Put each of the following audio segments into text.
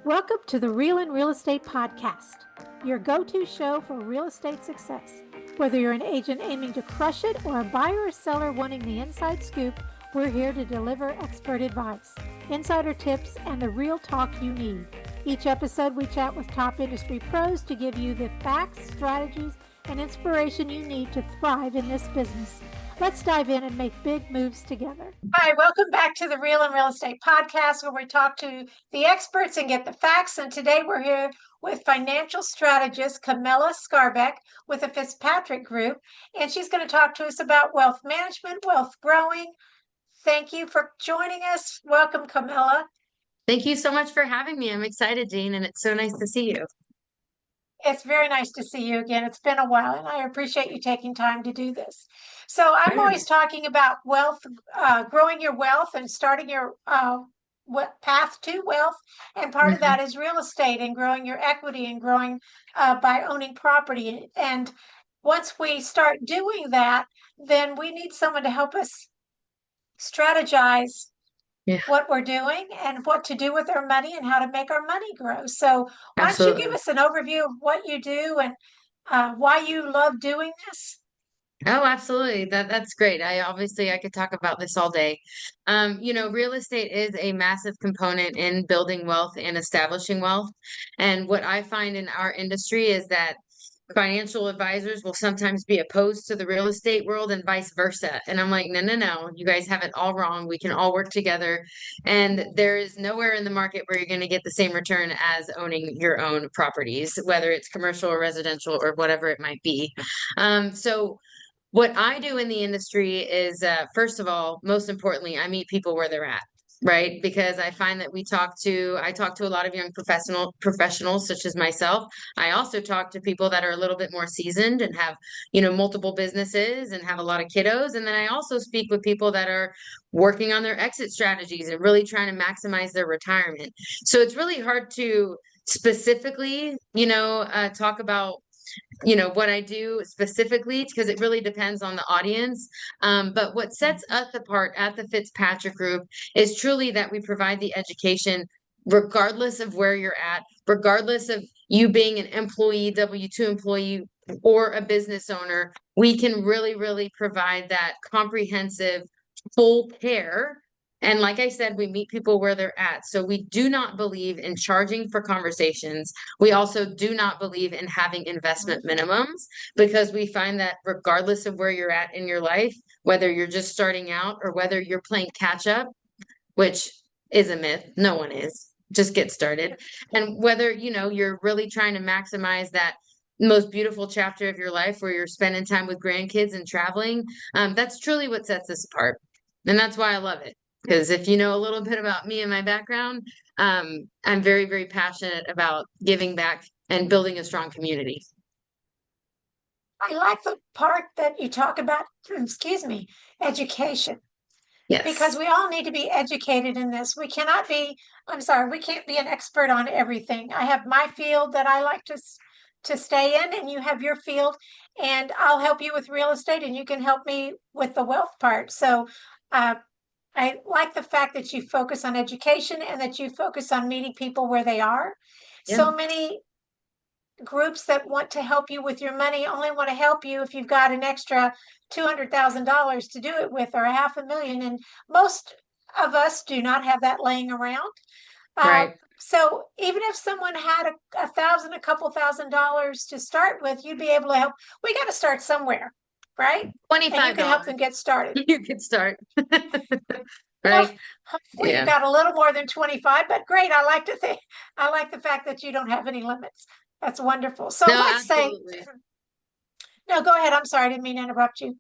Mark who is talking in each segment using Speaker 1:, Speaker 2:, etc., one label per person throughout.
Speaker 1: Welcome to the Real and Real Estate Podcast, your go-to show for real estate success. Whether you're an agent aiming to crush it or a buyer or seller wanting the inside scoop, we're here to deliver expert advice, insider tips, and the real talk you need. Each episode, we chat with top industry pros to give you the facts, strategies, and inspiration you need to thrive in this business. Let's dive in and make big moves together. Hi, welcome back to the Real and Real Estate Podcast, where we talk to the experts and get the facts. And today we're here with financial strategist Kamela Scarbeck with the Fitzpatrick Group. And she's going to talk to us about wealth management, wealth growing. Thank you for joining us. Welcome, Kamela.
Speaker 2: Thank you so much for having me. I'm excited, Jean, and it's so nice to see you.
Speaker 1: It's very nice to see you again. It's been a while, and I appreciate you taking time to do this. So I'm always talking about wealth, growing your wealth and starting your path to wealth. And part of that is real estate and growing your equity and growing by owning property. And once we start doing that, then we need someone to help us strategize what we're doing and what to do with our money and how to make our money grow. So why don't you give us an overview of what you do and why you love doing this?
Speaker 2: Oh, absolutely. That's great. I could talk about this all day. Real estate is a massive component in building wealth and establishing wealth. And what I find in our industry is that financial advisors will sometimes be opposed to the real estate world and vice versa. And I'm like, no, you guys have it all wrong. We can all work together. And there is nowhere in the market where you're going to get the same return as owning your own properties, whether it's commercial or residential or whatever it might be. So what I do in the industry is, first of all, most importantly, I meet people where they're at. Right. Because I find that I talk to a lot of young professionals such as myself. I also talk to people that are a little bit more seasoned and have, multiple businesses and have a lot of kiddos. And then I also speak with people that are working on their exit strategies and really trying to maximize their retirement. So it's really hard to specifically, talk about what I do specifically, because it really depends on the audience. But what sets us apart at the Fitzpatrick Group is truly that we provide the education regardless of where you're at, regardless of you being an employee, W-2 employee, or a business owner. We can really, really provide that comprehensive full care. And like I said, we meet people where they're at. So we do not believe in charging for conversations. We also do not believe in having investment minimums, because we find that regardless of where you're at in your life, whether you're just starting out or whether you're playing catch up, which is a myth, no one is, just get started. And whether, you're really trying to maximize that most beautiful chapter of your life where you're spending time with grandkids and traveling, that's truly what sets us apart. And that's why I love it. Because if you know a little bit about me and my background, I'm very, very passionate about giving back and building a strong community.
Speaker 1: I like the part that you talk about, education.
Speaker 2: Yes.
Speaker 1: Because we all need to be educated in this. We can't be an expert on everything. I have my field that I like to stay in, and you have your field, and I'll help you with real estate and you can help me with the wealth part. So, I like the fact that you focus on education and that you focus on meeting people where they are.
Speaker 2: Yeah.
Speaker 1: So many groups that want to help you with your money only want to help you if you've got an extra $200,000 to do it with, or $500,000. And most of us do not have that laying around.
Speaker 2: Right.
Speaker 1: So even if someone had a couple $1,000s to start with, you'd be able to help. We got to start somewhere. Right?
Speaker 2: $25.
Speaker 1: And you can help them get started.
Speaker 2: You can start.
Speaker 1: Right. Well, you got a little more than 25, but great. I like the fact that you don't have any limits. That's wonderful. So let's say, no, go ahead. I'm sorry. I didn't mean to interrupt you.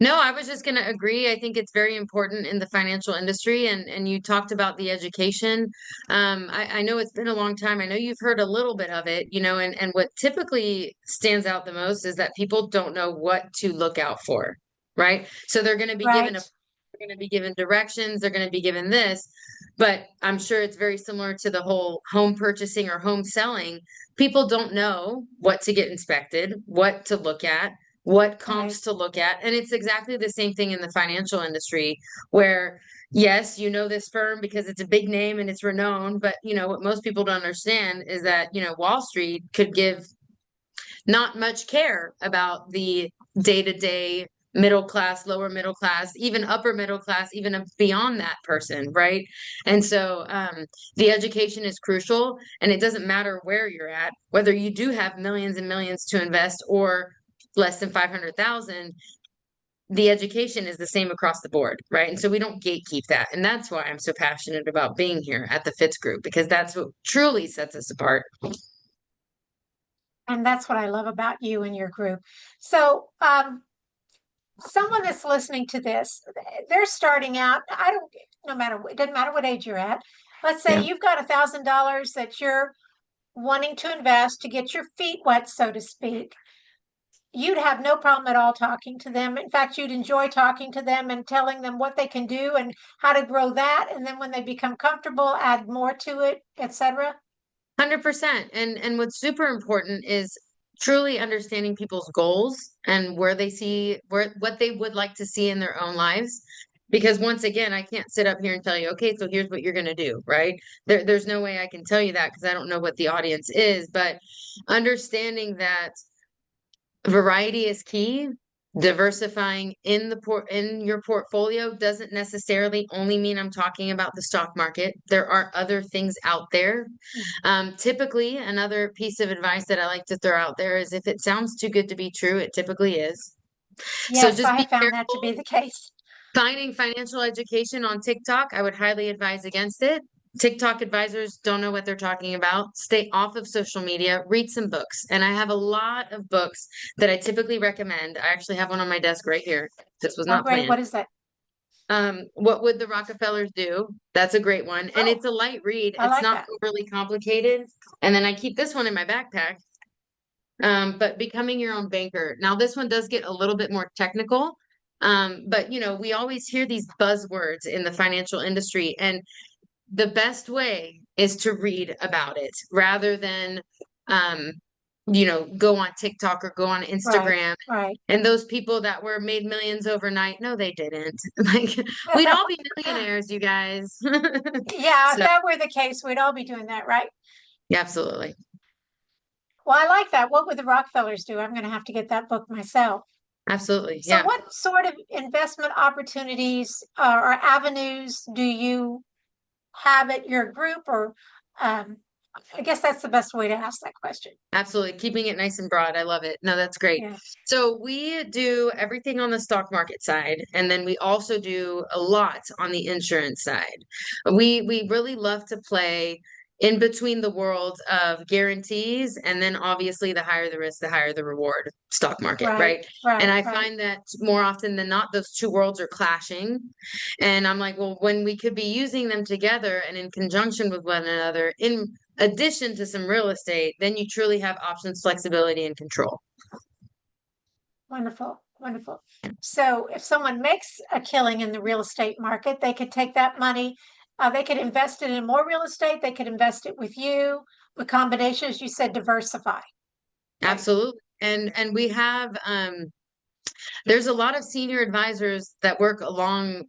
Speaker 2: No, I was just going to agree. I think it's very important in the financial industry, and you talked about the education. I know it's been a long time. I know you've heard a little bit of it, and what typically stands out the most is that people don't know what to look out for, right? So they're going to be they're going to be given directions. They're going to be given this, but I'm sure it's very similar to the whole home purchasing or home selling. People don't know what to get inspected, what to look at, what comps to look at. And it's exactly the same thing in the financial industry, where, yes, you know this firm because it's a big name and it's renowned, but what most people don't understand is that, Wall Street could give not much care about the day-to-day middle class, lower middle class, even upper middle class, even beyond that person, right? And so the education is crucial, and it doesn't matter where you're at, whether you do have millions and millions to invest or less than 500,000, the education is the same across the board, right? And so we don't gatekeep that. And that's why I'm so passionate about being here at the Fitz Group, because that's what truly sets us apart.
Speaker 1: And that's what I love about you and your group. So, someone that's listening to this, they're starting out. I don't, no matter, it doesn't matter what age you're at. Let's say
Speaker 2: Yeah.
Speaker 1: you've got $1,000 that you're wanting to invest to get your feet wet, so to speak. You'd have no problem at all talking to them. In fact, you'd enjoy talking to them and telling them what they can do and how to grow that. And then when they become comfortable, add more to it, etc.
Speaker 2: 100%. And what's super important is truly understanding people's goals and where they see what they would like to see in their own lives. Because once again, I can't sit up here and tell you, okay, so here's what you're going to do, right? There's no way I can tell you that because I don't know what the audience is, but understanding that variety is key. Diversifying in your portfolio doesn't necessarily only mean I'm talking about the stock market. There are other things out there. Typically, another piece of advice that I like to throw out there is if it sounds too good to be true, it typically is. So
Speaker 1: Yes,
Speaker 2: just
Speaker 1: I
Speaker 2: be
Speaker 1: have found that to be
Speaker 2: careful.
Speaker 1: the case.
Speaker 2: Finding financial education on TikTok, I would highly advise against it. TikTok advisors don't know what they're talking about. Stay off of social media, read some books. And I have a lot of books that I typically recommend. I actually have one on my desk right here. This was
Speaker 1: Oh,
Speaker 2: not
Speaker 1: great.
Speaker 2: planned.
Speaker 1: What is that?
Speaker 2: What would the Rockefellers do? That's a great one. And
Speaker 1: Oh,
Speaker 2: it's a light read.
Speaker 1: I
Speaker 2: It's
Speaker 1: like
Speaker 2: not
Speaker 1: that.
Speaker 2: overly complicated. And then I keep this one in my backpack. But becoming your own banker. Now, this one does get a little bit more technical. But we always hear these buzzwords in the financial industry, and the best way is to read about it rather than go on TikTok or go on
Speaker 1: Right,
Speaker 2: Instagram.
Speaker 1: right.
Speaker 2: And those people that were made millions overnight, no, they didn't. Like we'd all be millionaires, you guys.
Speaker 1: Yeah, if
Speaker 2: So
Speaker 1: that were the case, we'd all be doing that, right?
Speaker 2: yeah, absolutely.
Speaker 1: Well, I like that. What would the Rockefellers do? I'm going to have to get that book myself.
Speaker 2: Absolutely.
Speaker 1: So,
Speaker 2: Yeah.
Speaker 1: what sort of investment opportunities or avenues do you have at your group? Or I guess that's the best way to ask that question.
Speaker 2: Absolutely. Keeping it nice and broad. I love it. No, that's great.
Speaker 1: Yeah,
Speaker 2: So we do everything on the stock market side, and then we also do a lot on the insurance side. We really love to play in between the world of guarantees and then obviously the higher the risk, the higher the reward stock market,
Speaker 1: right,
Speaker 2: right? And
Speaker 1: right,
Speaker 2: I
Speaker 1: right.
Speaker 2: find that more often than not, those two worlds are clashing. And I'm like, well, when we could be using them together and in conjunction with one another in addition to some real estate, then you truly have options, flexibility, and control.
Speaker 1: Wonderful, wonderful. So, if someone makes a killing in the real estate market, they could take that money, they could invest it in more real estate, they could invest it with you, the combination, as you said, diversify. Right.
Speaker 2: Absolutely. And we have there's a lot of senior advisors that work along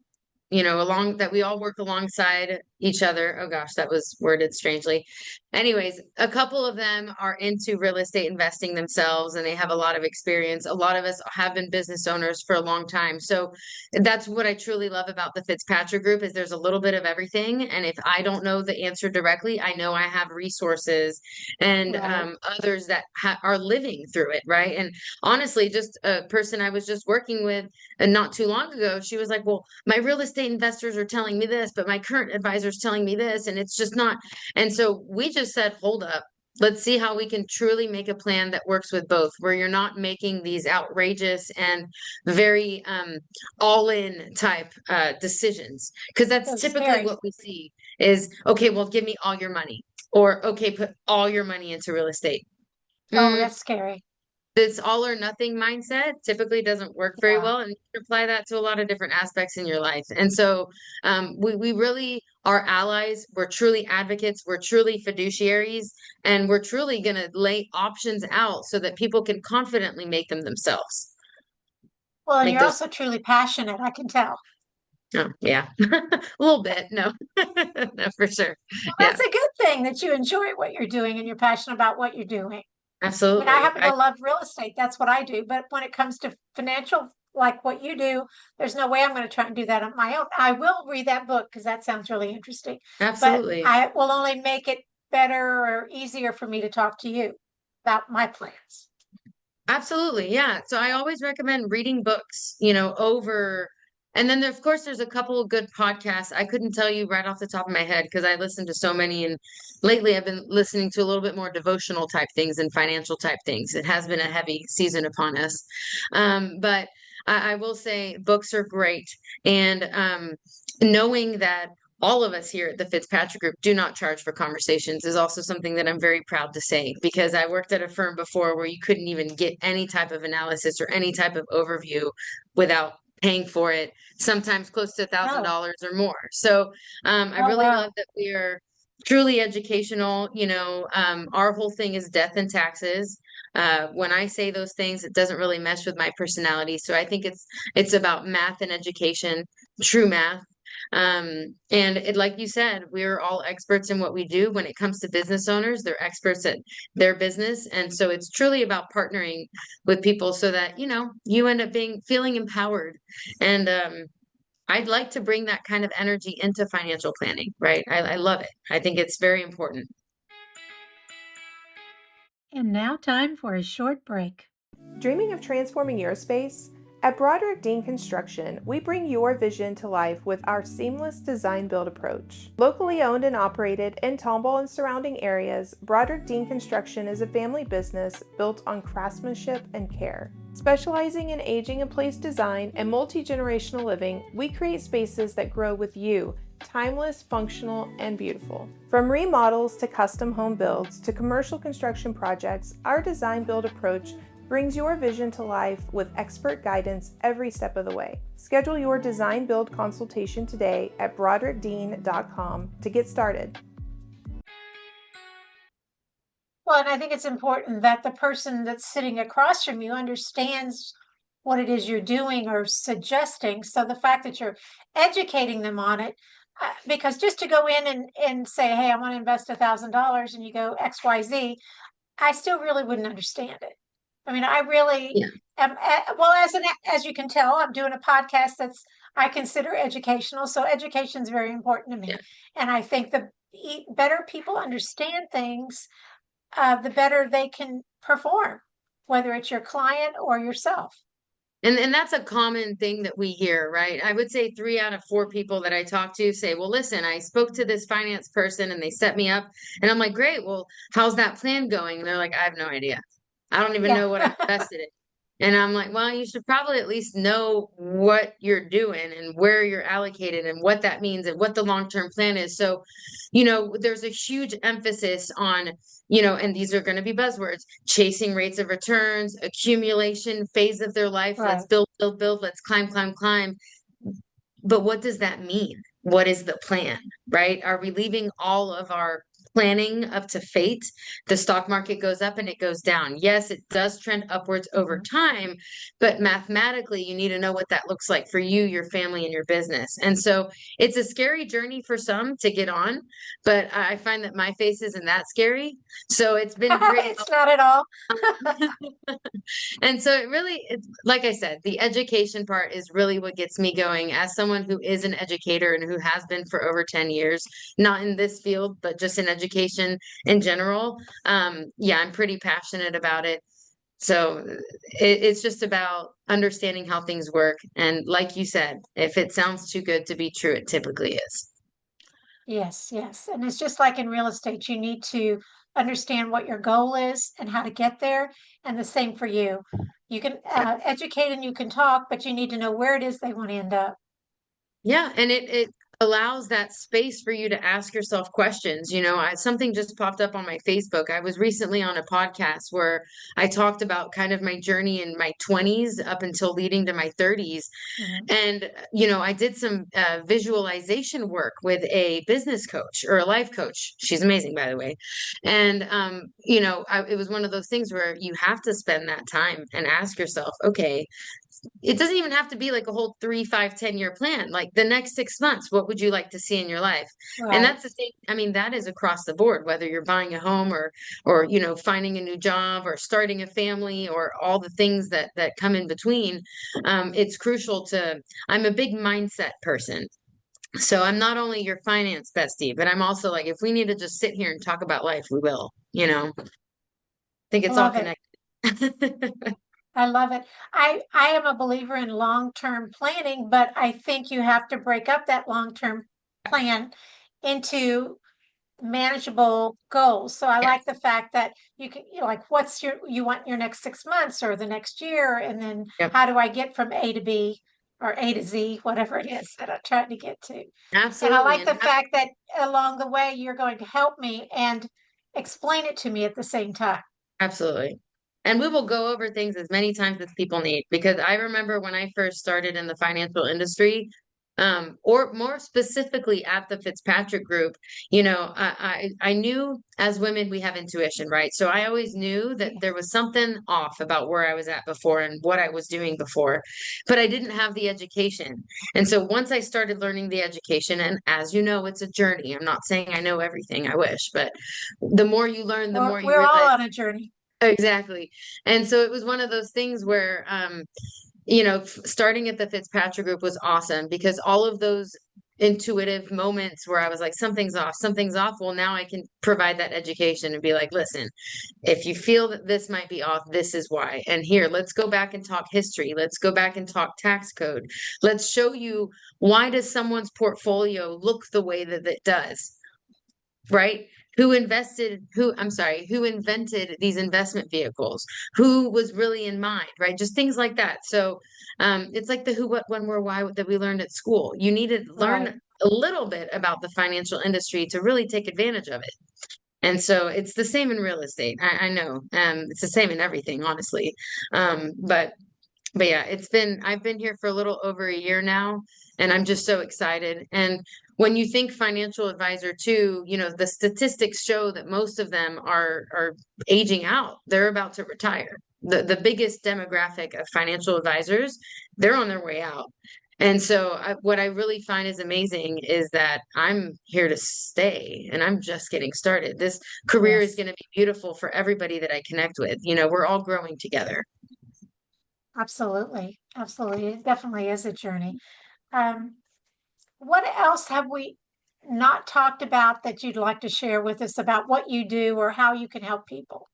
Speaker 2: that we all work alongside each other. Oh gosh, that was worded strangely. Anyways, a couple of them are into real estate investing themselves and they have a lot of experience. A lot of us have been business owners for a long time. So that's what I truly love about the Fitzpatrick Group is there's a little bit of everything. And if I don't know the answer directly, I know I have resources and
Speaker 1: Right.
Speaker 2: others that are living through it, right? And honestly, just a person I was just working with and not too long ago, she was like, well, my real estate investors are telling me this, but my current advisor's telling me this, and it's just not. And so we just said, hold up. Let's see how we can truly make a plan that works with both, where you're not making these outrageous and very all-in type decisions. Because that's
Speaker 1: So
Speaker 2: typically
Speaker 1: scary.
Speaker 2: what we see is, okay, well, give me all your money. Or, okay, put all your money into real estate.
Speaker 1: Oh,
Speaker 2: Mm,
Speaker 1: that's scary.
Speaker 2: this all or nothing mindset typically doesn't work very
Speaker 1: Yeah.
Speaker 2: well, and you can apply that to a lot of different aspects in your life. And so we really are allies. We're truly advocates. We're truly fiduciaries, and we're truly going to lay options out so that people can confidently make them themselves.
Speaker 1: Well, and
Speaker 2: Make
Speaker 1: you're
Speaker 2: those
Speaker 1: also truly passionate, I can tell.
Speaker 2: Oh, yeah. A little bit. No, no, for sure.
Speaker 1: Well,
Speaker 2: Yeah,
Speaker 1: that's a good thing that you enjoy what you're doing and you're passionate about what you're doing. I mean, I
Speaker 2: absolutely.
Speaker 1: happen to love real estate. That's what I do. But when it comes to financial, like what you do, there's no way I'm going to try and do that on my own. I will read that book because that sounds really interesting, but
Speaker 2: Absolutely.
Speaker 1: I will only make it better or easier for me to talk to you about my plans.
Speaker 2: Absolutely. Yeah. So I always recommend reading books, over. And then of course there's a couple of good podcasts. I couldn't tell you right off the top of my head because I listen to so many, and lately I've been listening to a little bit more devotional type things and financial type things. It has been a heavy season upon us. But I will say books are great. And knowing that all of us here at the Fitzpatrick Group do not charge for conversations is also something that I'm very proud to say, because I worked at a firm before where you couldn't even get any type of analysis or any type of overview without paying for it, sometimes close to
Speaker 1: Oh,
Speaker 2: $1,000 or more. So I
Speaker 1: oh,
Speaker 2: really
Speaker 1: wow.
Speaker 2: love that we are truly educational. Our whole thing is death and taxes. When I say those things, it doesn't really mesh with my personality. So I think it's about math and education, true math. And like you said, we're all experts in what we do. When it comes to business owners, they're experts at their business. And so it's truly about partnering with people so that, you end up feeling empowered. And I'd like to bring that kind of energy into financial planning, right? I love it. I think it's very important.
Speaker 1: And now time for a short break.
Speaker 3: Dreaming of transforming your space? At Broderick Dean Construction, we bring your vision to life with our seamless design build approach. Locally owned and operated in Tomball and surrounding areas, Broderick Dean Construction is a family business built on craftsmanship and care. Specializing in aging in place design and multi-generational living, we create spaces that grow with you, timeless, functional, and beautiful. From remodels to custom home builds to commercial construction projects, our design build approach brings your vision to life with expert guidance every step of the way. Schedule your design build consultation today at broderickdean.com to get started.
Speaker 1: Well, and I think it's important that the person that's sitting across from you understands what it is you're doing or suggesting. So the fact that you're educating them on it, because just to go in and say, hey, I want to invest $1,000 and you go XYZ, I still really wouldn't understand it. I mean, I really
Speaker 2: Yeah.
Speaker 1: am, well, as you can tell, I'm doing a podcast that's I consider educational. So education is very important to
Speaker 2: Yeah.
Speaker 1: me. And I think the better people understand things, the better they can perform, whether it's your client or yourself.
Speaker 2: And that's a common thing that we hear, right? I would say 3 out of 4 people that I talk to say, well, listen, I spoke to this finance person and they set me up. And I'm like, great, well, how's that plan going? And they're like, I have no idea. I don't even
Speaker 1: Yeah.
Speaker 2: know what I invested in. And I'm like, well, you should probably at least know what you're doing and where you're allocated and what that means and what the long-term plan is. So, there's a huge emphasis on, and these are going to be buzzwords: chasing rates of returns, accumulation phase of their life. Let's
Speaker 1: Right.
Speaker 2: build, build, build. Let's climb, climb, climb. But what does that mean? What is the plan, right? Are we leaving all of our planning up to fate? The stock market goes up and it goes down. Yes, it does trend upwards over
Speaker 1: Mhm.
Speaker 2: time, but mathematically, you need to know what that looks like for you, your family, and your business. And so it's a scary journey for some to get on, but I find that my face isn't that scary. So it's been great.
Speaker 1: It's not at all.
Speaker 2: And so it's like I said, the education part is really what gets me going as someone who is an educator and who has been for over 10 years, not in this field, but just in education in general. Yeah, I'm pretty passionate about it. So it's just about understanding how things work. And like you said, if it sounds too good to be true, it typically is.
Speaker 1: Yes, yes. And it's just like in real estate, you need to understand what your goal is and how to get there. And the same for you. You can educate and you can talk, but you need to know where it is they want to end up.
Speaker 2: Yeah, and it allows that space for you to ask yourself questions. Something just popped up on my Facebook. I was recently on a podcast where I talked about kind of my journey in my 20s up until leading to my 30s.
Speaker 1: Mhm.
Speaker 2: And, I did some visualization work with a business coach or a life coach. She's amazing, by the way. And, it was one of those things where you have to spend that time and ask yourself, okay, it doesn't even have to be like a whole 3, 5, 10-year plan. Like the next 6 months, what would you like to see in your life? And
Speaker 1: Right.
Speaker 2: that's the same. I mean, that is across the board, whether you're buying a home or, finding a new job or starting a family or all the things that come in between. It's crucial I'm a big mindset person. So I'm not only your finance bestie, but I'm also like, if we need to just sit here and talk about life, we will, I think
Speaker 1: I
Speaker 2: it's all
Speaker 1: love it.
Speaker 2: connected.
Speaker 1: I love it. I am a believer in long-term planning, but I think you have to break up that long-term plan into manageable goals. So I like
Speaker 2: Yes.
Speaker 1: the fact that like you want your next 6 months or the next year, and then
Speaker 2: Yep.
Speaker 1: how do I get from A to B or A to Z, whatever it is that I'm trying to get to. And I
Speaker 2: Absolutely.
Speaker 1: like
Speaker 2: And
Speaker 1: the fact that along the way you're going to help me and explain it to me at the same time.
Speaker 2: absolutely. And we will go over things as many times as people need because I remember when I first started in the financial industry, or more specifically at the Fitzpatrick Group, I knew as women we have intuition, right? So I always knew that there was something off about where I was at before and what I was doing before, but I didn't have the education. And so once I started learning the education, and as you know, it's a journey. I'm not saying I know everything, I wish, but the more you learn, the more you
Speaker 1: We're all
Speaker 2: realize.
Speaker 1: on a journey.
Speaker 2: Exactly. And so it was one of those things where, starting at the Fitzpatrick Group was awesome because all of those intuitive moments where I was like, something's off, something's off. Well, now I can provide that education and be like, listen, if you feel that this might be off, this is why. And here, let's go back and talk history. Let's go back and talk tax code. Let's show you why does someone's portfolio look the way that it does, right? Who invented these investment vehicles? Who was really in mind, right? Just things like that. So it's like the who, what, when, where, why that we learned at school. You need to learn
Speaker 1: Right.
Speaker 2: a little bit about the financial industry to really take advantage of it. And so it's the same in real estate. I know. It's the same in everything, honestly. But yeah, I've been here for a little over a year now, and I'm just so excited. And when you think financial advisor too, the statistics show that most of them are aging out. They're about to retire. The biggest demographic of financial advisors, they're on their way out. And so what I really find is amazing is that I'm here to stay and I'm just getting started. This career is
Speaker 1: Yes.
Speaker 2: going to be beautiful for everybody that I connect with. We're all growing together.
Speaker 1: Absolutely. Absolutely. It definitely is a journey. Um, what else have we not talked about that you'd like to share with us about what you do or how you can help people?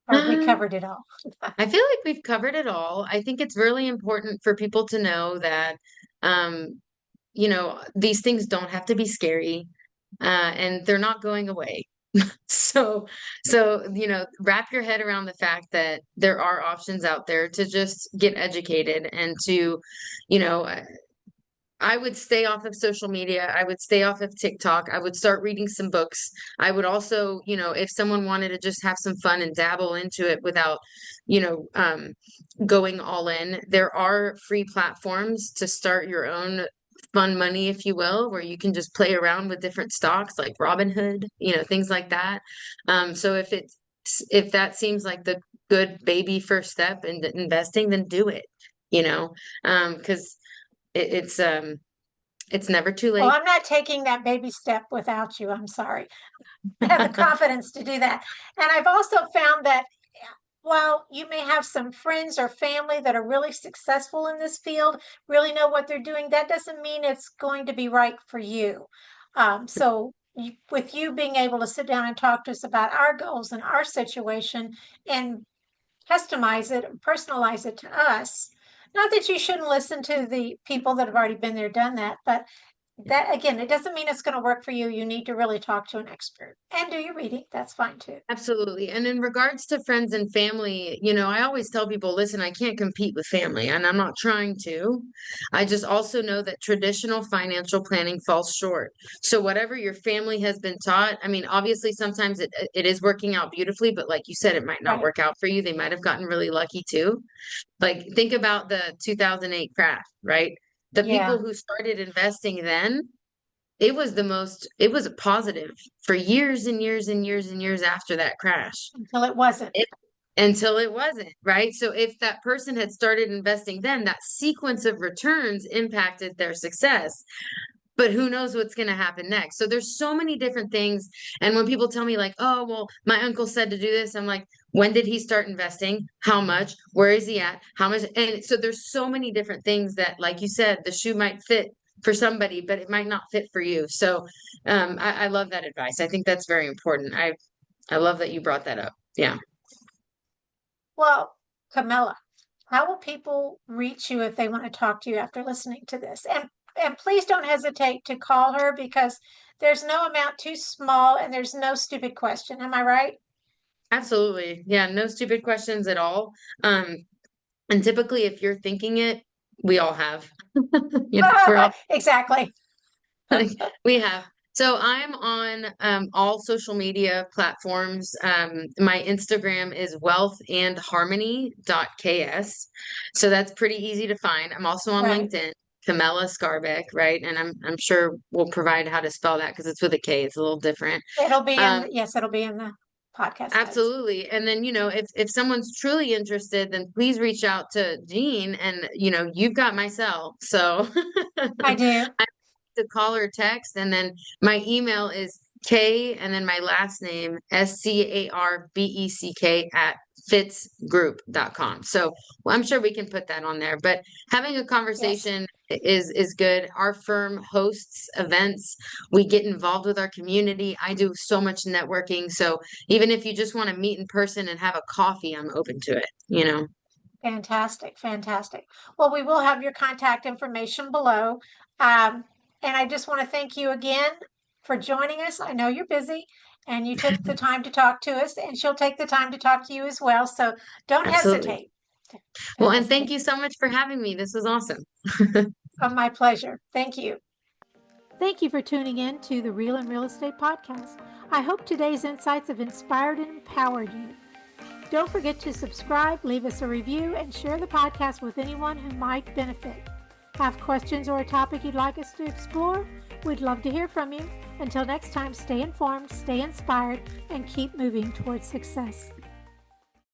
Speaker 1: Or we
Speaker 2: Um,
Speaker 1: covered it all.
Speaker 2: I feel like we've covered it all. I think it's really important for people to know that, um, these things don't have to be scary, and they're not going away. So, wrap your head around the fact that there are options out there to just get educated and to, you know, I would stay off of social media. I would stay off of TikTok. I would start reading some books. I would also, if someone wanted to just have some fun and dabble into it without, you know, um, going all in, there are free platforms to start your own fun money, if you will, where you can just play around with different stocks like Robinhood, things like that. So if that seems like the good baby first step in investing, then do it, because it's never too
Speaker 1: Well,
Speaker 2: late.
Speaker 1: I'm not taking that baby step without you. I'm sorry. I have the confidence to do that. And I've also found that while you may have some friends or family that are really successful in this field, really know what they're doing, that doesn't mean it's going to be right for you. With you being able to sit down and talk to us about our goals and our situation and customize it, personalize it to us, not that you shouldn't listen to the people that have already been there, done that, but that again, it doesn't mean it's going to work for you. You need to really talk to an expert and do your reading. That's fine too.
Speaker 2: Absolutely. And in regards to friends and family, I always tell people, listen, I can't compete with family, and I'm not trying to. I just also know that traditional financial planning falls short. So whatever your family has been taught, I mean, obviously sometimes it is working out beautifully, but like you said, it might not
Speaker 1: Right.
Speaker 2: work out for you. They might have gotten really lucky too. Like think about the 2008 crash, right? The people
Speaker 1: Yeah.
Speaker 2: who started investing then, it was a positive for years and years and years and years after that crash.
Speaker 1: Until it wasn't.
Speaker 2: until it wasn't, right? So if that person had started investing then, that sequence of returns impacted their success. But who knows what's going to happen next? So there's so many different things. And when people tell me like, oh, well, my uncle said to do this, I'm like, when did he start investing? How much? Where is he at? How much? And so there's so many different things that, like you said, the shoe might fit for somebody, but it might not fit for you. So I love that advice. I think that's very important. I love that you brought that up. Yeah.
Speaker 1: Well, Kamela, how will people reach you if they want to talk to you after listening to this? And please don't hesitate to call her, because there's no amount too small and there's no stupid question. Am I right?
Speaker 2: Absolutely. Yeah, no stupid questions at all. And typically if you're thinking it, we all have. We're all
Speaker 1: Exactly.
Speaker 2: we have. So I'm on all social media platforms. My Instagram is wealthandharmony.ks. So that's pretty easy to find. I'm also on
Speaker 1: Right.
Speaker 2: LinkedIn, Kamela Scarbeck, right? And I'm sure we'll provide how to spell that because it's with a K. It's a little different.
Speaker 1: It'll be
Speaker 2: Um,
Speaker 1: it'll be in the podcast notes.
Speaker 2: Absolutely. And then, if someone's truly interested, then please reach out to Jean and, you've got my cell. So
Speaker 1: I do.
Speaker 2: to call or text. And then my email is K and then my last name, SCARBECK at fitzgroup.com. So I'm sure we can put that on there, but having a conversation is good. Our firm hosts events. We get involved with our community. I do so much networking. So even if you just want to meet in person and have a coffee, I'm open to it.
Speaker 1: Fantastic. Fantastic. Well, we will have your contact information below. And I just want to thank you again for joining us. I know you're busy and you took the time to talk to us, and she'll take the time to talk to you as well. So don't
Speaker 2: Absolutely.
Speaker 1: hesitate.
Speaker 2: Well, and thank you so much for having me. This was awesome.
Speaker 1: My pleasure. Thank you. Thank you for tuning in to the Real and Real Estate Podcast. I hope today's insights have inspired and empowered you. Don't forget to subscribe, leave us a review, and share the podcast with anyone who might benefit. Have questions or a topic you'd like us to explore? We'd love to hear from you. Until next time, stay informed, stay inspired, and keep moving towards success.